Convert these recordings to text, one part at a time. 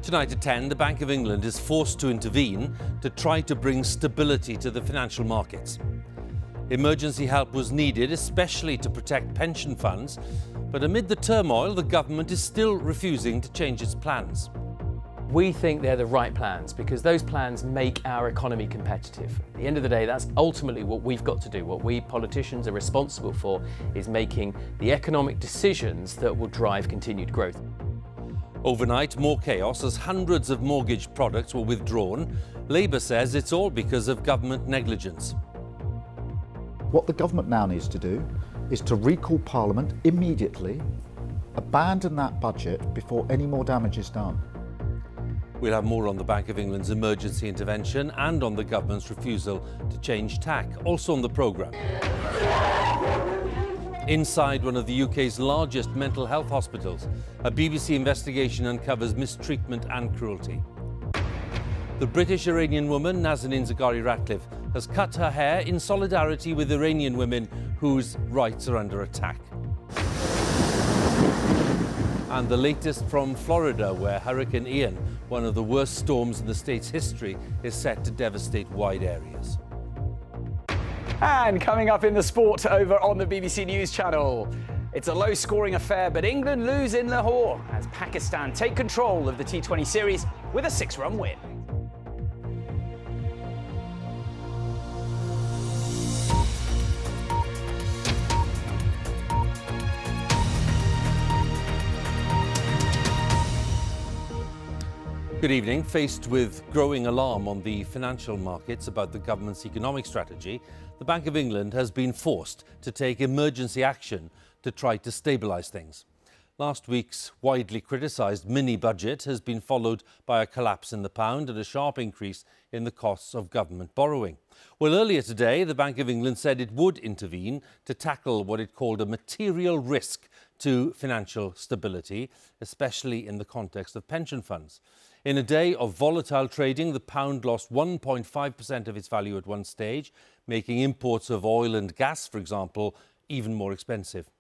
Tonight at 10, the Bank of England is forced to intervene to try to bring stability to the financial markets. Emergency help was needed, especially to protect pension funds, but amid the turmoil, the government is still refusing to change its plans. We think they're the right plans because those plans make our economy competitive. At the end of the day, that's ultimately what we've got to do. What we politicians are responsible for is making the economic decisions that will drive continued growth. Overnight, more chaos as hundreds of mortgage products were withdrawn. Labour says it's all because of government negligence. What the government now needs to do is to recall Parliament immediately, abandon that budget before any more damage is done. We'll have more on the Bank of England's emergency intervention and on the government's refusal to change tack, also on the programme. Inside one of the UK's largest mental health hospitals, a BBC investigation uncovers mistreatment and cruelty. The British Iranian woman Nazanin Zaghari-Ratcliffe has cut her hair in solidarity with Iranian women whose rights are under attack. And the latest from Florida, where Hurricane Ian, one of the worst storms in the state's history, is set to devastate wide areas. And coming up in the sport over on the BBC News Channel. It's a low-scoring affair, but England lose in Lahore as Pakistan take control of the T20 series with a 6-run win. Good evening. Faced with growing alarm on the financial markets about the government's economic strategy, the Bank of England has been forced to take emergency action to try to stabilise things. Last week's widely criticised mini-budget has been followed by a collapse in the pound and a sharp increase in the costs of government borrowing. Well, earlier today, the Bank of England said it would intervene to tackle what it called a material risk to financial stability, especially in the context of pension funds. In a day of volatile trading, the pound lost 1.5% of its value at one stage, making imports of oil and gas, for example, even more expensive.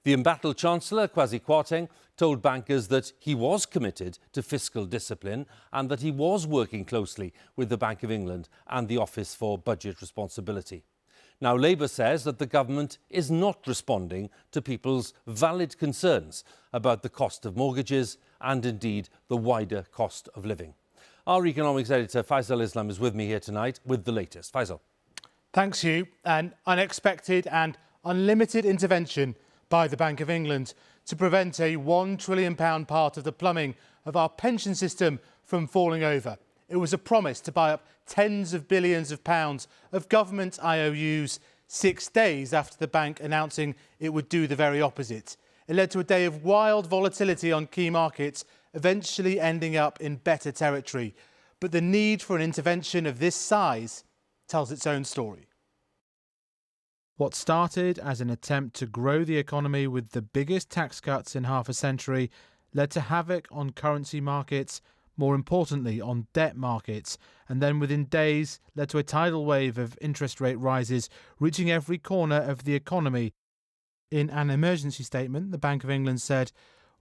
The embattled Chancellor, Kwasi Kwarteng, told bankers that he was committed to fiscal discipline and that he was working closely with the Bank of England and the Office for Budget Responsibility. Now, Labour says that the government is not responding to people's valid concerns about the cost of mortgages and indeed the wider cost of living. Our economics editor Faisal Islam is with me here tonight with the latest. Faisal. Thanks, Huw. An unexpected and unlimited intervention by the Bank of England to prevent a £1 trillion part of the plumbing of our pension system from falling over. It was a promise to buy up tens of billions of pounds of government IOUs 6 days after the bank announcing it would do the very opposite. It led to a day of wild volatility on key markets, eventually ending up in better territory. But the need for an intervention of this size tells its own story. What started as an attempt to grow the economy with the biggest tax cuts in half a century led to havoc on currency markets, more importantly on debt markets, and then within days led to a tidal wave of interest rate rises reaching every corner of the economy. In an emergency statement, the Bank of England said,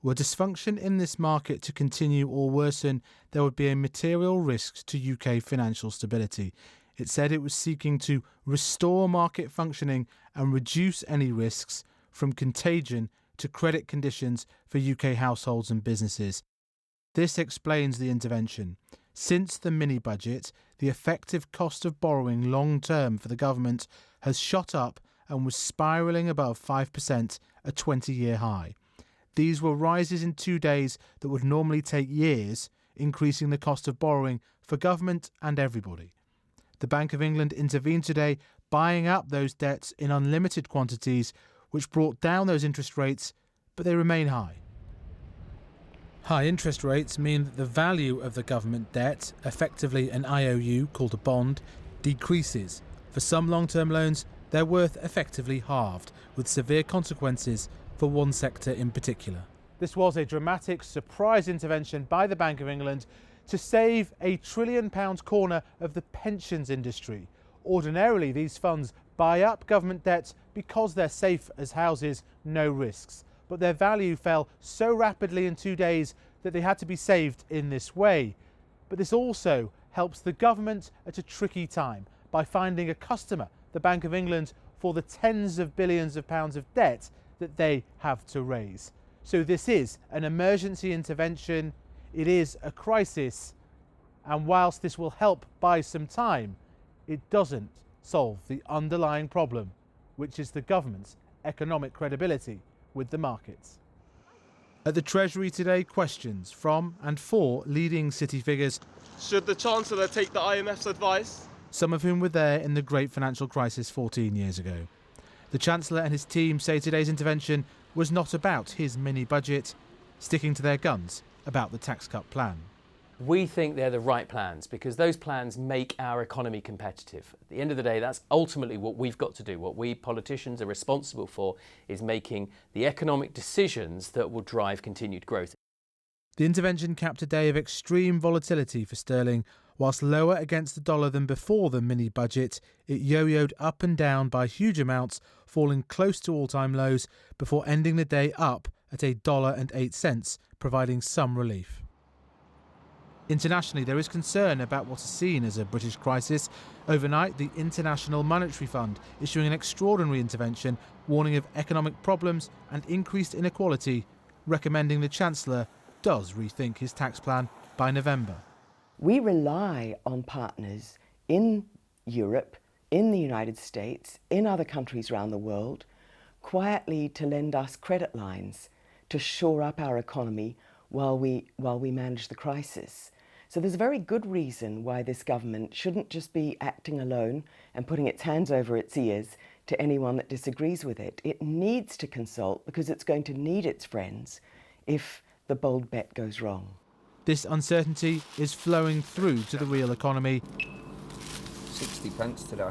were dysfunction in this market to continue or worsen, there would be a material risk to UK financial stability. It said it was seeking to restore market functioning and reduce any risks from contagion to credit conditions for UK households and businesses. This explains the intervention. Since the mini-budget, the effective cost of borrowing long-term for the government has shot up and was spiralling above 5%, a 20-year high. These were rises in 2 days that would normally take years, increasing the cost of borrowing for government and everybody. The Bank of England intervened today, buying up those debts in unlimited quantities, which brought down those interest rates, but they remain high. High interest rates mean that the value of the government debt, effectively an IOU called a bond, decreases. For some long-term loans, their worth effectively halved, with severe consequences for one sector in particular. This was a dramatic surprise intervention by the Bank of England to save a £1 trillion corner of the pensions industry. Ordinarily, these funds buy up government debts because they're safe as houses, no risks. but their value fell so rapidly in 2 days that they had to be saved in this way. But this also helps the government at a tricky time by finding a customer, the Bank of England, for the tens of billions of pounds of debt that they have to raise. So this is an emergency intervention, it is a crisis, and whilst this will help buy some time, it doesn't solve the underlying problem, which is the government's economic credibility with the markets. At the Treasury today, questions from and for leading city figures. Should the Chancellor take the IMF's advice? Some of whom were there in the great financial crisis 14 years ago. The Chancellor and his team say today's intervention was not about his mini-budget, sticking to their guns about the tax cut plan. We think they're the right plans because those plans make our economy competitive. At the end of the day, that's ultimately what we've got to do. What we politicians are responsible for is making the economic decisions that will drive continued growth. The intervention capped a day of extreme volatility for sterling. Whilst lower against the dollar than before the mini-budget, it yo-yoed up and down by huge amounts, falling close to all-time lows before ending the day up at $1.08, providing some relief. Internationally, there is concern about what is seen as a British crisis. Overnight, the International Monetary Fund issuing an extraordinary intervention, warning of economic problems and increased inequality, recommending the Chancellor does rethink his tax plan by November. We rely on partners in Europe, in the United States, in other countries around the world, quietly to lend us credit lines to shore up our economy while we manage the crisis. So there's a very good reason why this government shouldn't just be acting alone and putting its hands over its ears to anyone that disagrees with it. It needs to consult because it's going to need its friends if the bold bet goes wrong. This uncertainty is flowing through to the real economy. 60 pence today.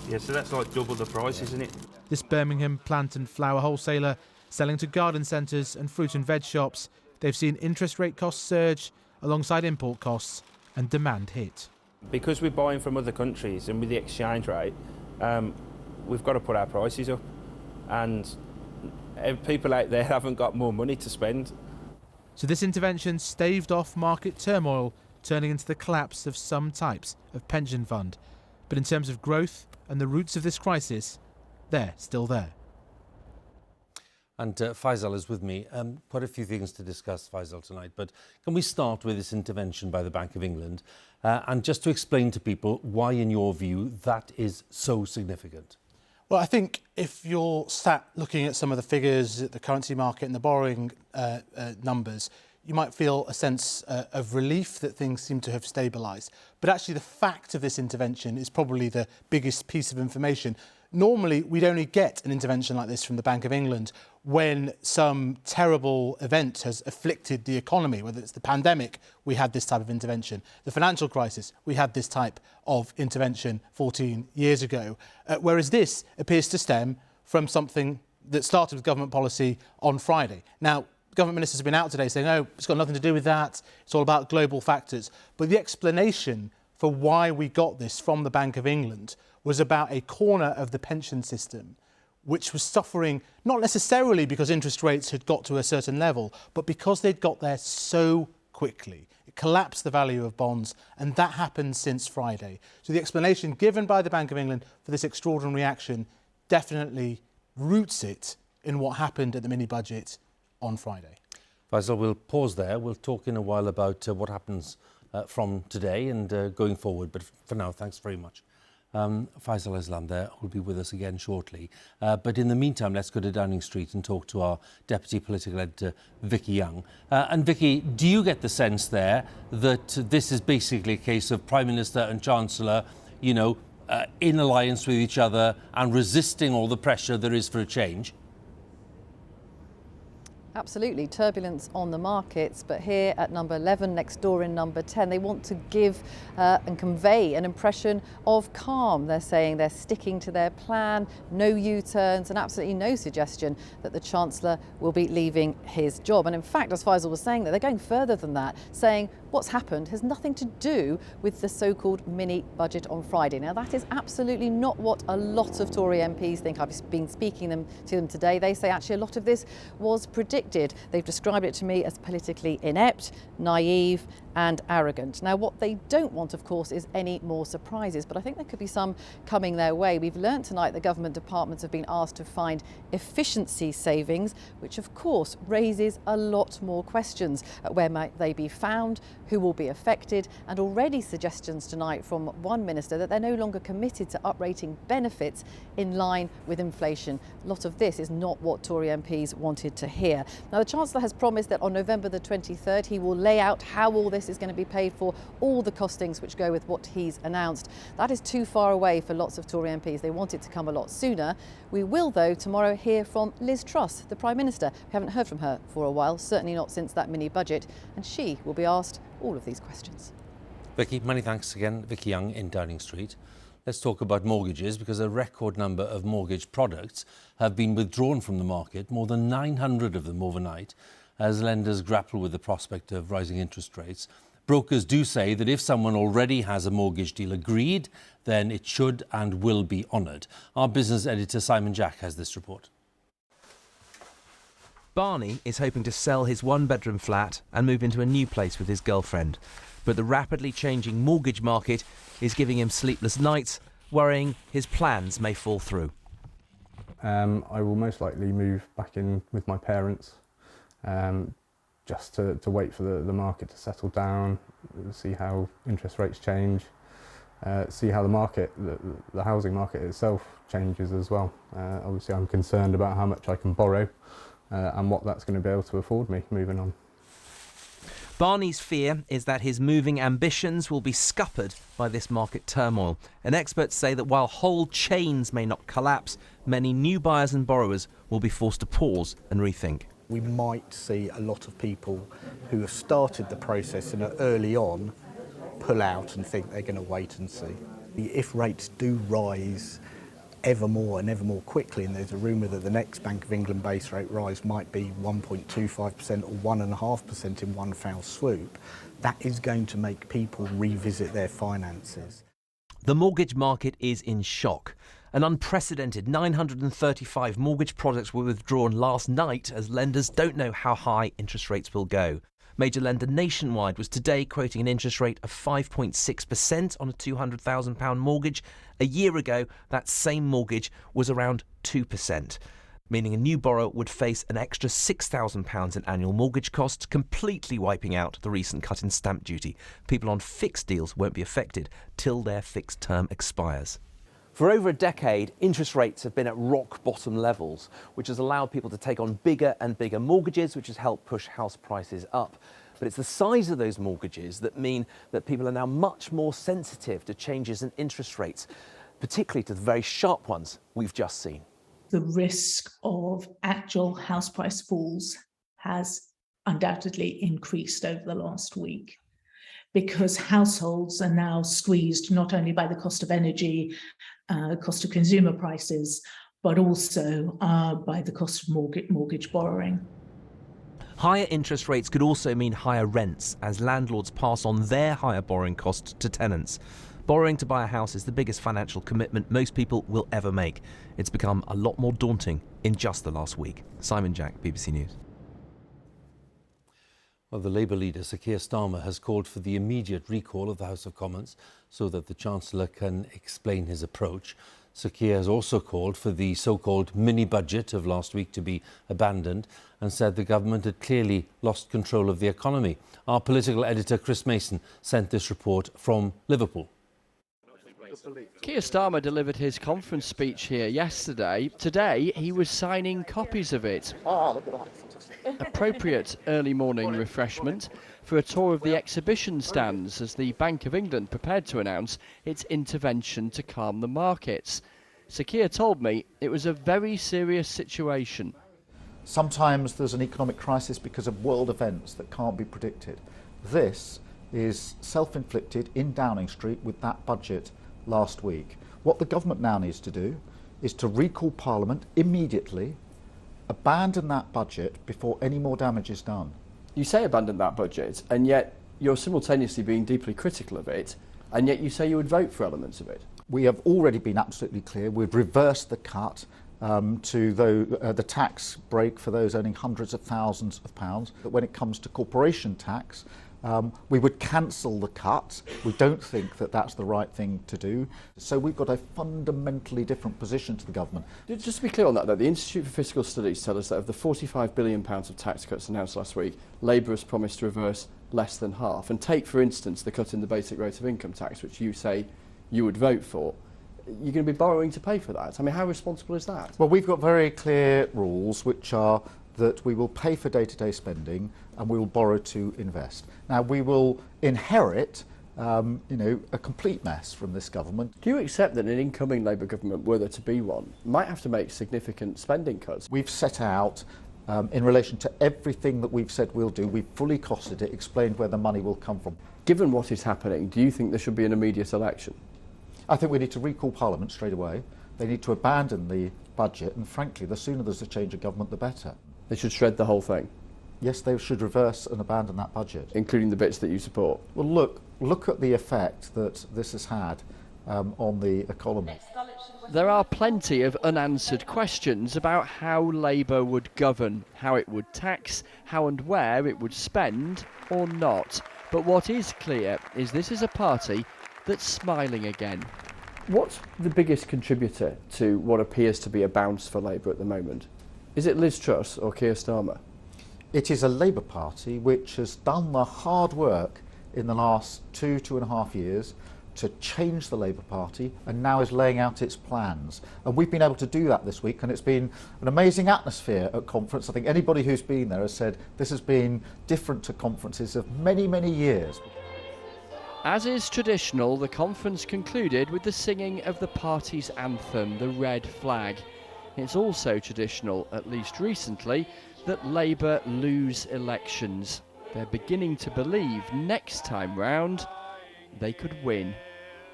Yeah, so that's like double the price, isn't it? This Birmingham plant and flower wholesaler selling to garden centres and fruit and veg shops, they've seen interest rate costs surge alongside import costs and demand hit. Because we're buying from other countries and with the exchange rate, we've got to put our prices up, and people out there haven't got more money to spend. So this intervention staved off market turmoil, turning into the collapse of some types of pension fund. But in terms of growth and the roots of this crisis, they're still there. And Faisal is with me. Quite a few things to discuss, Faisal, tonight. But can we start with this intervention by the Bank of England? And just to explain to people why, in your view, that is so significant. Well, I think if you're sat looking at some of the figures at the currency market and the borrowing numbers, you might feel a sense of relief that things seem to have stabilised. But actually the fact of this intervention is probably the biggest piece of information. Normally, we'd only get an intervention like this from the Bank of England when some terrible event has afflicted the economy, whether it's the pandemic, we had this type of intervention. The financial crisis, we had this type of intervention 14 years ago. Whereas this appears to stem from something that started with government policy on Friday. Now, government ministers have been out today saying, oh, it's got nothing to do with that, it's all about global factors. But the explanation for why we got this from the Bank of England was about a corner of the pension system which was suffering not necessarily because interest rates had got to a certain level, but because they'd got there so quickly. It collapsed the value of bonds, and that happened since Friday. So the explanation given by the Bank of England for this extraordinary action definitely roots it in what happened at the mini-budget on Friday. Faisal, we'll pause there. We'll talk in a while about what happens from today and going forward. But for now, thanks very much. Faisal Islam there will be with us again shortly. But in the meantime, let's go to Downing Street and talk to our Deputy Political Editor, Vicky Young. And Vicky, do you get the sense there that this is basically a case of Prime Minister and Chancellor, you know, in alliance with each other and resisting all the pressure there is for a change? Absolutely, turbulence on the markets, but here at number 11, next door in number 10, they want to give and convey an impression of calm. They're saying they're sticking to their plan, no U-turns and absolutely no suggestion that the Chancellor will be leaving his job. And in fact, as Faisal was saying, they're going further than that, saying what's happened has nothing to do with the so-called mini budget on Friday. Now, that is absolutely not what a lot of Tory MPs think. I've been speaking to them today. They say actually a lot of this was predicted. They've described it to me as politically inept, naive and arrogant. Now, what they don't want, of course, is any more surprises, but I think there could be some coming their way. We've learned tonight that government departments have been asked to find efficiency savings, which of course raises a lot more questions. Where might they be found? Who will be affected? And already suggestions tonight from one minister that they're no longer committed to uprating benefits in line with inflation. A lot of this is not what Tory MPs wanted to hear. Now, the Chancellor has promised that on November the 23rd, he will lay out how all this is going to be paid for, all the costings which go with what he's announced. That is too far away for lots of Tory MPs. They want it to come a lot sooner. We will, though, tomorrow hear from Liz Truss, the Prime Minister. We haven't heard from her for a while, certainly not since that mini budget, and she will be asked all of these questions. Vicky, many thanks again. Vicky Young in Downing Street. Let's talk about mortgages, because a record number of mortgage products have been withdrawn from the market, more than 900 of them overnight, as lenders grapple with the prospect of rising interest rates. Brokers do say that if someone already has a mortgage deal agreed, then it should and will be honoured. Our business editor Simon Jack has this report. Barney is hoping to sell his one-bedroom flat and move into a new place with his girlfriend. But the rapidly changing mortgage market is giving him sleepless nights, worrying his plans may fall through. I will most likely move back in with my parents, just to wait for the market to settle down, see how interest rates change, see how the housing market itself changes as well. Obviously I'm concerned about how much I can borrow and what that's going to be able to afford me moving on. Barney's fear is that his moving ambitions will be scuppered by this market turmoil. And experts say that while whole chains may not collapse, many new buyers and borrowers will be forced to pause and rethink. We might see a lot of people who have started the process and are early on pull out and think they're going to wait and see. If rates do rise ever more and ever more quickly, and there's a rumour that the next Bank of England base rate rise might be 1.25% or 1.5% in one foul swoop, that is going to make people revisit their finances. The mortgage market is in shock. An unprecedented 935 mortgage products were withdrawn last night as lenders don't know how high interest rates will go. Major lender Nationwide was today quoting an interest rate of 5.6% on a £200,000 mortgage. A year ago, that same mortgage was around 2%, meaning a new borrower would face an extra £6,000 in annual mortgage costs, completely wiping out the recent cut in stamp duty. People on fixed deals won't be affected till their fixed term expires. For over a decade, interest rates have been at rock bottom levels, which has allowed people to take on bigger and bigger mortgages, which has helped push house prices up. But it's the size of those mortgages that mean that people are now much more sensitive to changes in interest rates, particularly to the very sharp ones we've just seen. The risk of actual house price falls has undoubtedly increased over the last week, because households are now squeezed not only by the cost of energy, cost of consumer prices, but also by the cost of mortgage borrowing. Higher interest rates could also mean higher rents as landlords pass on their higher borrowing costs to tenants. Borrowing to buy a house is the biggest financial commitment most people will ever make. It's become a lot more daunting in just the last week. Simon Jack, BBC News. Well, the Labour leader, Sir Keir Starmer, has called for the immediate recall of the House of Commons so that the Chancellor can explain his approach. Sir Keir has also called for the so-called mini-budget of last week to be abandoned and said the government had clearly lost control of the economy. Our political editor, Chris Mason, sent this report from Liverpool. Keir Starmer delivered his conference speech here yesterday. Today, he was signing copies of it. Appropriate early morning refreshment for a tour of the exhibition stands as the Bank of England prepared to announce its intervention to calm the markets. Sir Keir told me it was a very serious situation. Sometimes there's an economic crisis because of world events that can't be predicted. This is self-inflicted in Downing Street with that budget last week. What the government now needs to do is to recall Parliament immediately, abandon that budget before any more damage is done. You say abandon that budget, and yet you're simultaneously being deeply critical of it, and yet you say you would vote for elements of it. We have already been absolutely clear. We've reversed the cut to the tax break for those earning hundreds of thousands of pounds. But when it comes to corporation tax, we would cancel the cut. We don't think that that's the right thing to do. So we've got a fundamentally different position to the government. Just to be clear on that, though, the Institute for Fiscal Studies tell us that of the £45 billion of tax cuts announced last week, Labour has promised to reverse less than half. And take, for instance, the cut in the basic rate of income tax, which you say you would vote for. You're going to be borrowing to pay for that. I mean, how responsible is that? Well, we've got very clear rules, which are that we will pay for day-to-day spending and we will borrow to invest. Now, we will inherit a complete mess from this government. Do you accept that an incoming Labour government, were there to be one, might have to make significant spending cuts? We've set out, in relation to everything that we've said we'll do, we've fully costed it, explained where the money will come from. Given what is happening, do you think there should be an immediate election? I think we need to recall Parliament straight away. They need to abandon the budget, and frankly, the sooner there's a change of government, the better. They should shred the whole thing? Yes, they should reverse and abandon that budget. Including the bits that you support? Well, look at the effect that this has had on the economy. There are plenty of unanswered questions about how Labour would govern, how it would tax, how and where it would spend or not. But what is clear is this is a party that's smiling again. What's the biggest contributor to what appears to be a bounce for Labour at the moment? Is it Liz Truss or Keir Starmer? It is a Labour Party which has done the hard work in the last 2.5 years to change the Labour Party and now is laying out its plans. And we've been able to do that this week, and it's been an amazing atmosphere at conference. I think anybody who's been there has said this has been different to conferences of many, many years. As is traditional, the conference concluded with the singing of the party's anthem, the Red Flag. It's also traditional, at least recently, that Labour lose elections. They're beginning to believe next time round they could win.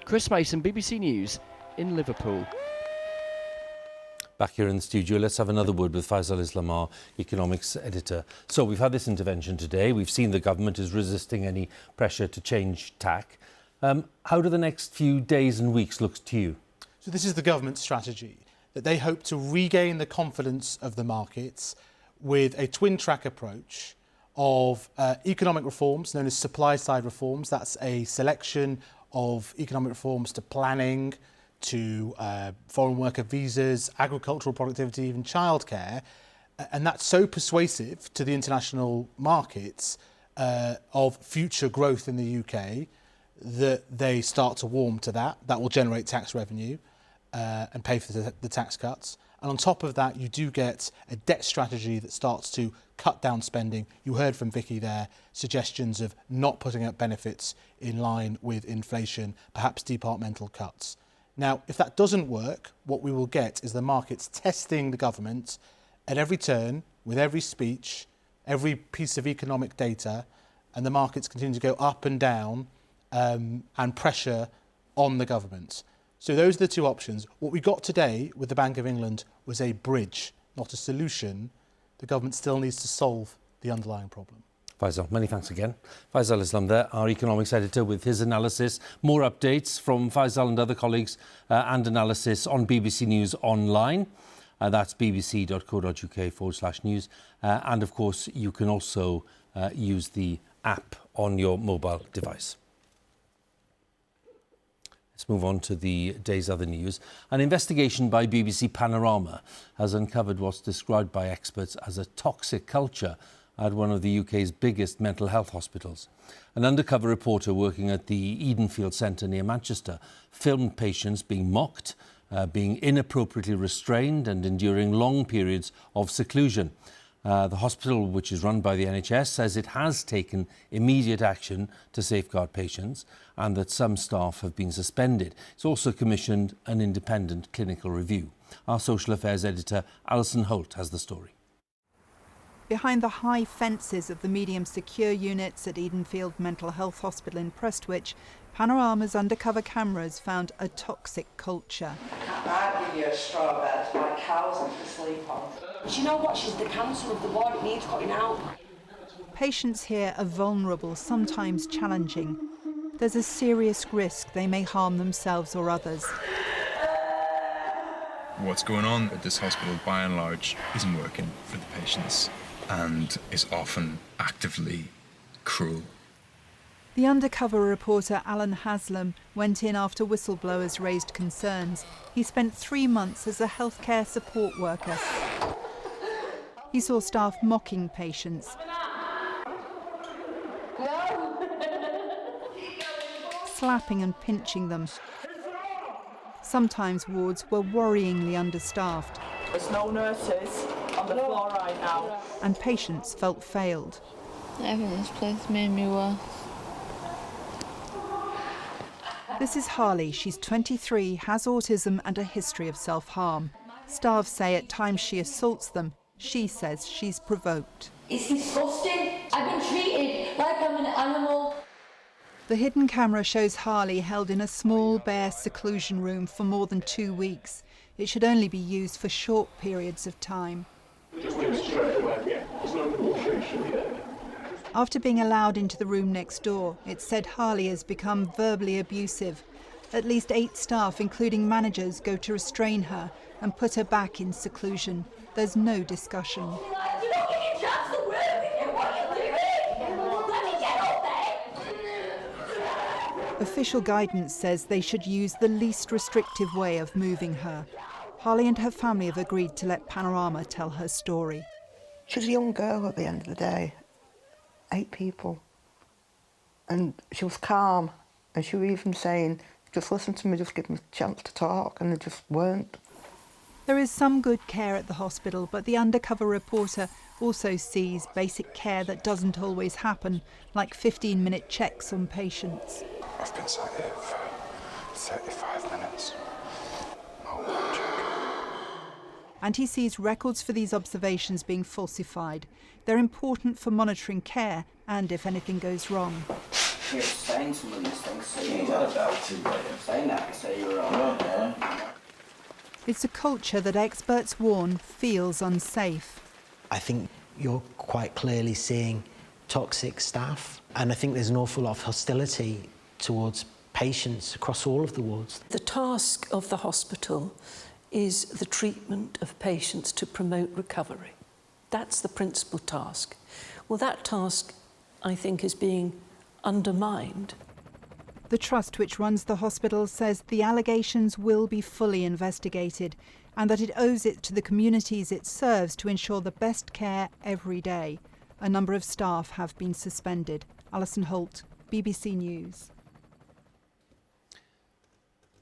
Chris Mason, BBC News in Liverpool. Back here in the studio, let's have another word with Faisal Islam, our economics editor. So we've had this intervention today. We've seen the government is resisting any pressure to change tack. How do the next few days and weeks look to you? So this is the government's strategy, that they hope to regain the confidence of the markets with a twin-track approach of economic reforms known as supply-side reforms. That's a selection of economic reforms to planning, to foreign worker visas, agricultural productivity, even childcare. And that's so persuasive to the international markets of future growth in the UK that they start to warm to that. That will generate tax revenue and pay for the tax cuts. And on top of that, you do get a debt strategy that starts to cut down spending. You heard from Vicky there, suggestions of not putting up benefits in line with inflation, perhaps departmental cuts. Now, if that doesn't work, what we will get is the markets testing the government at every turn, with every speech, every piece of economic data, and the markets continue to go up and down and pressure on the government. So those are the two options. What we got today with the Bank of England was a bridge, not a solution. The government still needs to solve the underlying problem. Faisal, many thanks again. Faisal Islam there, our economics editor, with his analysis. More updates from Faisal and other colleagues and analysis on BBC News Online. That's bbc.co.uk/news. And of course, you can also use the app on your mobile device. Let's move on to the day's other news. An investigation by BBC Panorama has uncovered what's described by experts as a toxic culture at one of the UK's biggest mental health hospitals. An undercover reporter working at the Edenfield Centre near Manchester filmed patients being mocked, being inappropriately restrained and enduring long periods of seclusion. The hospital, which is run by the NHS, says it has taken immediate action to safeguard patients and that some staff have been suspended. It's also commissioned an independent clinical review. Our social affairs editor, Alison Holt, has the story. Behind the high fences of the medium secure units at Edenfield Mental Health Hospital in Prestwich, Panorama's undercover cameras found a toxic culture. I'll give you a straw bed, like cows to sleep on. Do you know what? She's the cancer of the ward, it needs cutting out. Patients here are vulnerable, sometimes challenging. There's a serious risk they may harm themselves or others. What's going on at this hospital, by and large, isn't working for the patients and is often actively cruel. The undercover reporter Alan Haslam went in after whistleblowers raised concerns. He spent 3 months as a healthcare support worker. He saw staff mocking patients, slapping and pinching them. Sometimes wards were worryingly understaffed. There's no nurses on the floor right now. And patients felt failed. Everything in this place made me worse. This is Harley. She's 23, has autism and a history of self-harm. Staff say at times she assaults them. She says she's provoked. It's disgusting. I've been treated like I'm an animal. The hidden camera shows Harley held in a small, bare seclusion room for more than 2 weeks. It should only be used for short periods of time. After being allowed into the room next door, it's said Harley has become verbally abusive. At least 8 staff, including managers, go to restrain her and put her back in seclusion. There's no discussion. Official guidance says they should use the least restrictive way of moving her. Harley and her family have agreed to let Panorama tell her story. She was a young girl at the end of the day. 8 people. And she was calm. And she was even saying, just listen to me, just give me a chance to talk. And they just weren't. There is some good care at the hospital, but the undercover reporter also sees basic care that doesn't always happen, like 15-minute checks on patients. I've been sat here for 35 minutes. And he sees records for these observations being falsified. They're important for monitoring care and if anything goes wrong. You're saying some of these things, so you saying that, so you're wrong. It's a culture that experts warn feels unsafe. I think you're quite clearly seeing toxic staff, and I think there's an awful lot of hostility towards patients across all of the wards. The task of the hospital is the treatment of patients to promote recovery. That's the principal task. Well, that task, I think, is being undermined. The trust which runs the hospital says the allegations will be fully investigated and that it owes it to the communities it serves to ensure the best care every day. A number of staff have been suspended. Alison Holt, BBC News.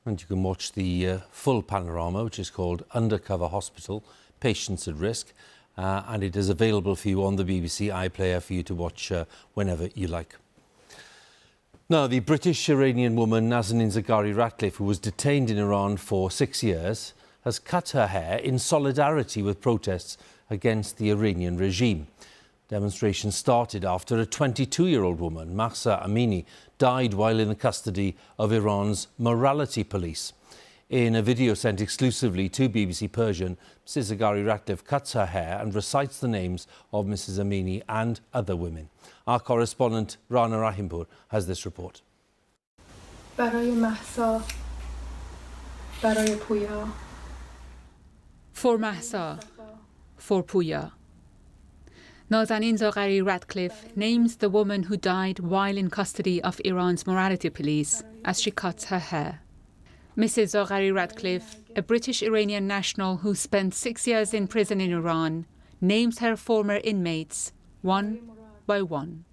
And you can watch the full panorama, which is called Undercover Hospital, Patients at Risk, and it is available for you on the BBC iPlayer for you to watch whenever you like. Now, the British Iranian woman Nazanin Zaghari-Ratcliffe, who was detained in Iran for 6 years, has cut her hair in solidarity with protests against the Iranian regime. Demonstrations started after a 22-year-old woman, Mahsa Amini, died while in the custody of Iran's morality police. In a video sent exclusively to BBC Persian, Mrs. Zaghari-Ratcliffe cuts her hair and recites the names of Mrs. Amini and other women. Our correspondent Rana Rahimpur has this report. برای مهسا، برای پویا. For Mahsa, for Puya. Nazanin Zaghari-Ratcliffe names the woman who died while in custody of Iran's morality police as she cuts her hair. Mrs. Zaghari-Ratcliffe, a British Iranian national who spent 6 years in prison in Iran, names her former inmates one by one.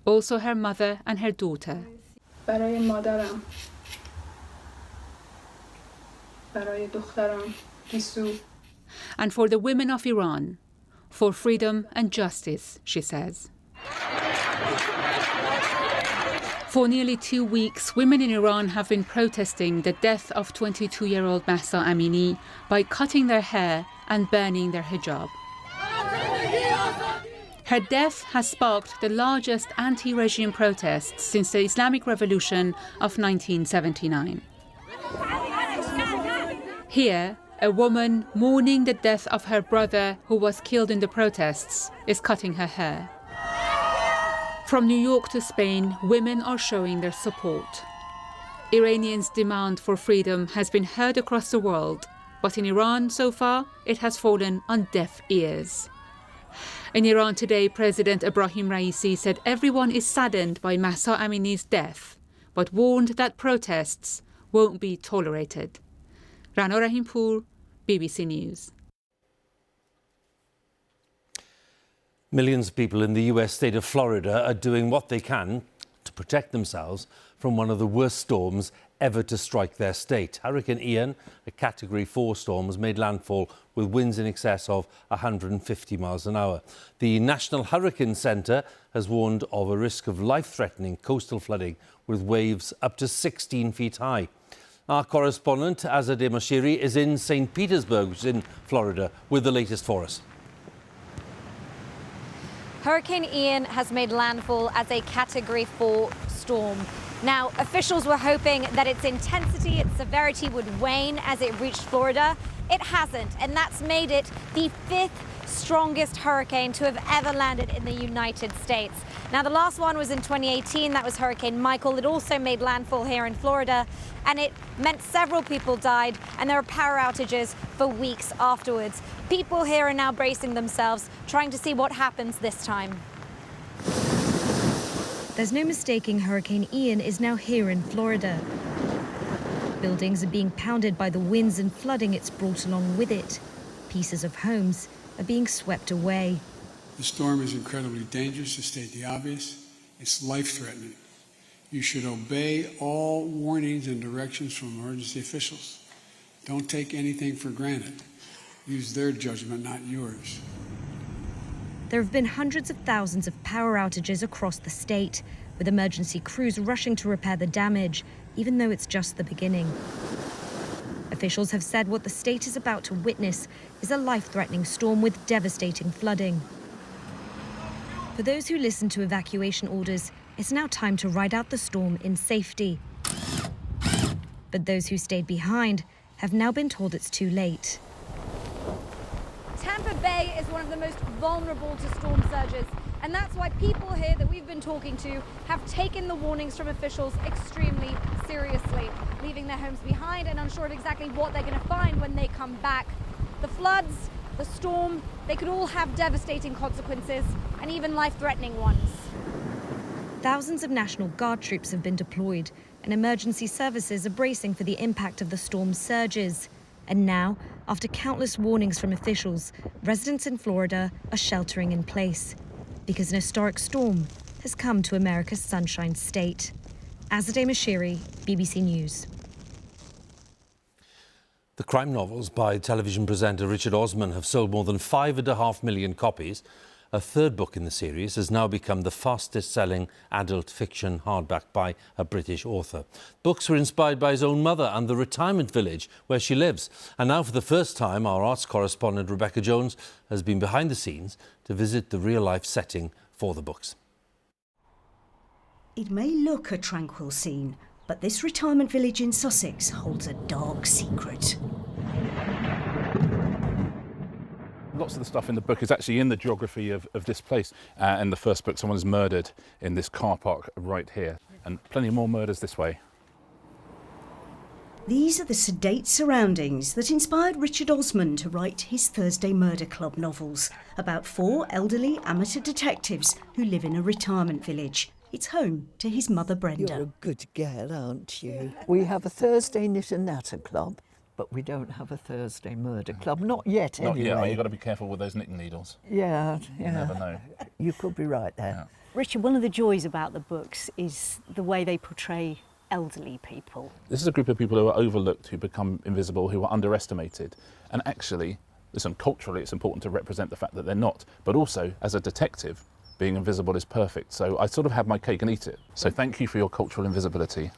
Also her mother and her daughter. برای مادرم. برای دخترم. گیسو. And for the women of Iran, for freedom and justice, she says. For nearly 2 weeks, women in Iran have been protesting the death of 22-year-old Mahsa Amini by cutting their hair and burning their hijab. Her death has sparked the largest anti-regime protests since the Islamic Revolution of 1979. Here, a woman mourning the death of her brother who was killed in the protests is cutting her hair. From New York to Spain, women are showing their support. Iranians' demand for freedom has been heard across the world, but in Iran, so far, it has fallen on deaf ears. In Iran today, President Ebrahim Raisi said everyone is saddened by Mahsa Amini's death, but warned that protests won't be tolerated. Rana Rahimpour, BBC News. Millions of people in the US state of Florida are doing what they can to protect themselves from one of the worst storms ever to strike their state. Hurricane Ian, a Category 4 storm, has made landfall with winds in excess of 150 miles an hour. The National Hurricane Centre has warned of a risk of life-threatening coastal flooding with waves up to 16 feet high. Our correspondent, Azadeh Moshiri, is in St. Petersburg, which is in Florida, with the latest for us. Hurricane Ian has made landfall as a Category 4 storm. Now, officials were hoping that its intensity, its severity would wane as it reached Florida. It hasn't, and that's made it the 5th strongest hurricane to have ever landed in the United States. Now, the last one was in 2018. That was Hurricane Michael. It also made landfall here in Florida, and it meant several people died, and there were power outages for weeks afterwards. People here are now bracing themselves, trying to see what happens this time. There's no mistaking Hurricane Ian is now here in Florida. Buildings are being pounded by the winds and flooding it's brought along with it. Pieces of homes are being swept away. The storm is incredibly dangerous, to state the obvious. It's life-threatening. You should obey all warnings and directions from emergency officials. Don't take anything for granted. Use their judgment, not yours. There have been hundreds of thousands of power outages across the state, with emergency crews rushing to repair the damage, even though it's just the beginning. Officials have said what the state is about to witness is a life-threatening storm with devastating flooding. For those who listened to evacuation orders, it's now time to ride out the storm in safety. But those who stayed behind have now been told it's too late. Tampa Bay is one of the most vulnerable to storm surges, and that's why people here that we've been talking to have taken the warnings from officials extremely seriously, leaving their homes behind and unsure of exactly what they're going to find when they come back. The floods, the storm, they could all have devastating consequences, and even life-threatening ones. Thousands of National Guard troops have been deployed, and emergency services are bracing for the impact of the storm's surges. And now, after countless warnings from officials, residents in Florida are sheltering in place because an historic storm has come to America's Sunshine State. Azadeh Moshiri, BBC News. The crime novels by television presenter Richard Osman have sold more than 5.5 million copies. A third book in the series has now become the fastest-selling adult fiction hardback by a British author. Books were inspired by his own mother and the retirement village where she lives. And now, for the first time, our arts correspondent Rebecca Jones has been behind the scenes to visit the real-life setting for the books. It may look a tranquil scene, but this retirement village in Sussex holds a dark secret. Lots of the stuff in the book is actually in the geography of this place. In the first book, someone is murdered in this car park right here, and plenty more murders this way. These are the sedate surroundings that inspired Richard Osman to write his Thursday Murder Club novels about 4 elderly amateur detectives who live in a retirement village. It's home to his mother Brenda. You're a good girl, aren't you? We have a Thursday Knit and Natter Club, but we don't have a Thursday Murder Club. Not yet, anyway. Not yet. You've got to be careful with those knitting needles. Yeah. You never know. You could be right there. Yeah. Richard, one of the joys about the books is the way they portray elderly people. This is a group of people who are overlooked, who become invisible, who are underestimated. And actually, listen, culturally it's important to represent the fact that they're not. But also, as a detective, being invisible is perfect. So I sort of have my cake and eat it. So thank you for your cultural invisibility.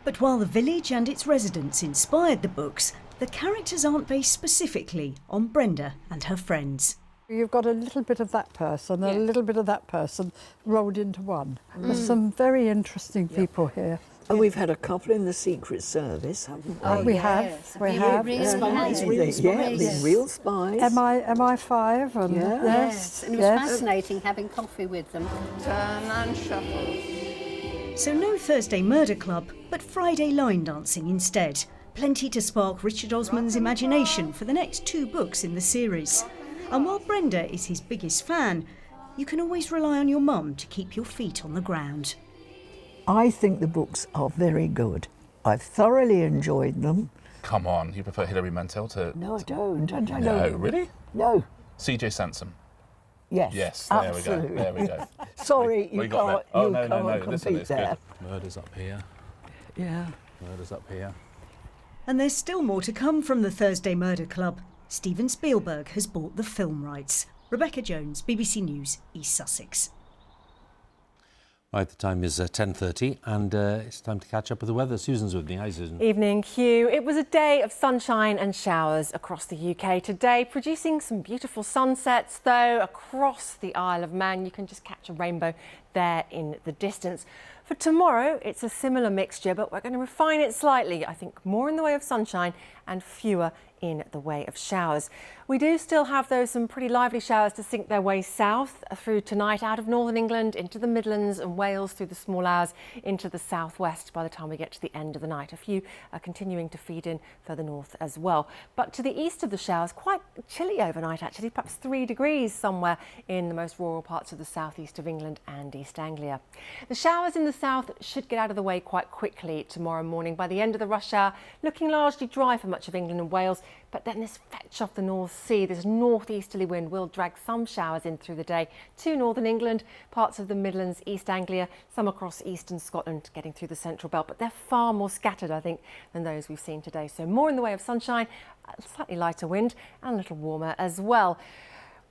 But while the village and its residents inspired the books, the characters aren't based specifically on Brenda and her friends. You've got a little bit of that person and a little bit of that person rolled into one. There's some very interesting people here. And we've had a couple in the Secret Service, haven't we? We have. Real spies. Real spies. MI5 and Yes, and it was fascinating having coffee with them. Turn and shuffle. So no Thursday murder club, but Friday line dancing instead. Plenty to spark Richard Osman's imagination for the next 2 books in the series. And while Brenda is his biggest fan, you can always rely on your mum to keep your feet on the ground. I think the books are very good. I've thoroughly enjoyed them. Come on, you prefer Hilary Mantel to... No, I don't. No, really? No. C.J. Sansom. Yes, Yes, absolutely. There we go. Sorry, you can't, no, compete listen, it's there. good. Murder's up here. Yeah. Murder's up here. And there's still more to come from the Thursday Murder Club. Steven Spielberg has bought the film rights. Rebecca Jones, BBC News, East Sussex. Right, the time is 10:30 and it's time to catch up with the weather. Susan's with me. Hi, Susan. Evening, Huw. It was a day of sunshine and showers across the UK today, producing some beautiful sunsets, though, across the Isle of Man. You can just catch a rainbow there in the distance. For tomorrow, it's a similar mixture, but we're going to refine it slightly. I think more in the way of sunshine and fewer in the way of showers. We do still have, though, some pretty lively showers to sink their way south through tonight, out of northern England into the Midlands and Wales through the small hours into the southwest by the time we get to the end of the night. A few are continuing to feed in further north as well. But to the east of the showers, quite chilly overnight actually, perhaps 3 degrees somewhere in the most rural parts of the southeast of England and East Anglia. The showers in the south should get out of the way quite quickly tomorrow morning. By the end of the rush hour, looking largely dry for much of England and Wales. But then this fetch off the North Sea, this northeasterly wind will drag some showers in through the day to northern England, parts of the Midlands, East Anglia, some across eastern Scotland, getting through the central belt. But they're far more scattered, I think, than those we've seen today. So more in the way of sunshine, slightly lighter wind and a little warmer as well.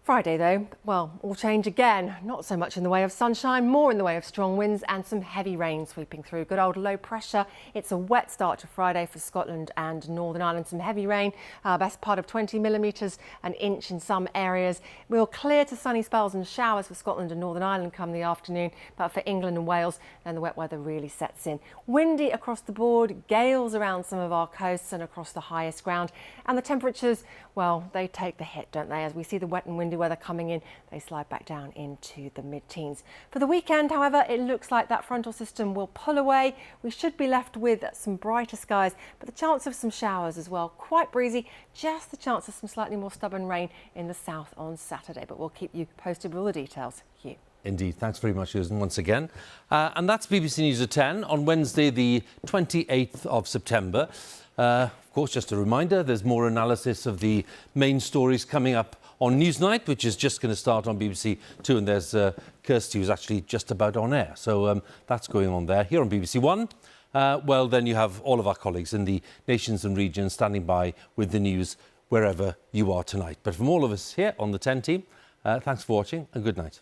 Friday, though, well, all change again. Not so much in the way of sunshine, more in the way of strong winds and some heavy rain sweeping through. Good old low pressure. It's a wet start to Friday for Scotland and Northern Ireland. Some heavy rain, best part of 20 millimetres, an inch in some areas. We'll clear to sunny spells and showers for Scotland and Northern Ireland come the afternoon. But for England and Wales, then the wet weather really sets in. Windy across the board, gales around some of our coasts and across the highest ground. And the temperatures, well, they take the hit, don't they? As we see the wet and windy weather coming in, they slide back down into the mid-teens. For the weekend, however, it looks like that frontal system will pull away. We should be left with some brighter skies, but the chance of some showers as well. Quite breezy, just the chance of some slightly more stubborn rain in the south on Saturday. But we'll keep you posted with all the details. Huw. Indeed. Thanks very much, Susan, once again. And that's BBC News at 10 on Wednesday, the 28th of September. Of course, just a reminder, there's more analysis of the main stories coming up on Newsnight, which is just going to start on BBC Two, and there's Kirsty, who's actually just about on air. So that's going on there. Here on BBC One, well, then you have all of our colleagues in the nations and regions standing by with the news wherever you are tonight. But from all of us here on the 10 team, thanks for watching and good night.